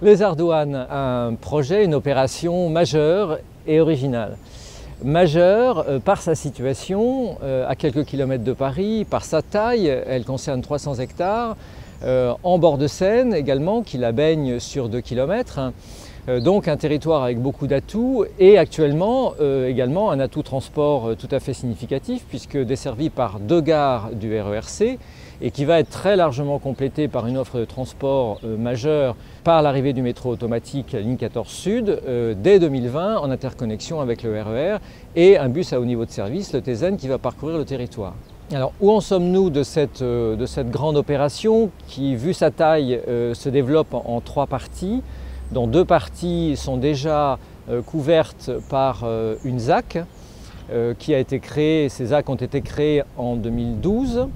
Les Ardouanes, un projet, une opération majeure et originale. Majeure par sa situation, à quelques kilomètres de Paris, par sa taille, elle concerne 300 hectares, en bord de Seine également, qui la baigne sur 2 km. Donc un territoire avec beaucoup d'atouts et actuellement également un atout transport tout à fait significatif puisque desservi par 2 gares du RERC et qui va être très largement complété par une offre de transport majeure par l'arrivée du métro automatique ligne 14 Sud dès 2020 en interconnexion avec le RER et un bus à haut niveau de service, le TZN, qui va parcourir le territoire. Alors où en sommes-nous de cette grande opération qui, vu sa taille, se développe en 3 parties, dont 2 parties sont déjà couvertes par une ZAC qui a été créée. Ces ZAC ont été créées en 2012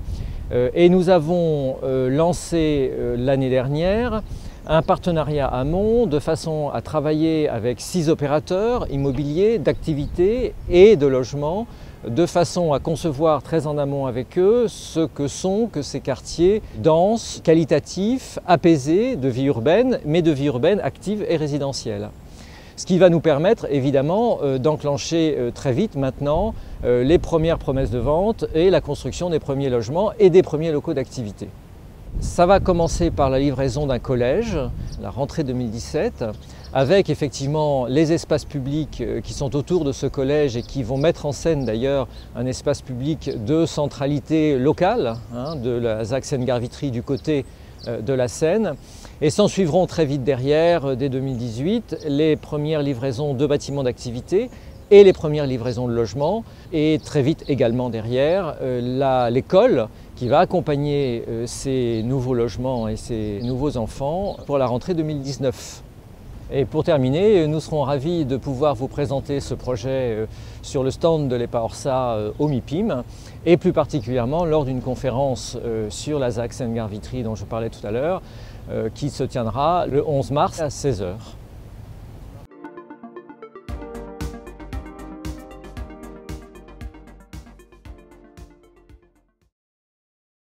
et nous avons lancé l'année dernière un partenariat amont de façon à travailler avec 6 opérateurs immobiliers d'activités et de logements de façon à concevoir très en amont avec eux ce que sont ces quartiers denses, qualitatifs, apaisés de vie urbaine, mais de vie urbaine active et résidentielle. Ce qui va nous permettre évidemment d'enclencher très vite maintenant les premières promesses de vente et la construction des premiers logements et des premiers locaux d'activité. Ça va commencer par la livraison d'un collège, la rentrée 2017, avec effectivement les espaces publics qui sont autour de ce collège et qui vont mettre en scène d'ailleurs un espace public de centralité locale, de la ZAC Seine-Gare Vitry du côté de la Seine. Et s'en suivront très vite derrière, dès 2018, les premières livraisons de bâtiments d'activité et les premières livraisons de logements. Et très vite également derrière, l'école qui va accompagner ces nouveaux logements et ces nouveaux enfants pour la rentrée 2019. Et pour terminer, nous serons ravis de pouvoir vous présenter ce projet sur le stand de l'EPA Orsa au MIPIM et plus particulièrement lors d'une conférence sur la ZAC Seine-Gare Vitry dont je parlais tout à l'heure qui se tiendra le 11 mars à 16 h.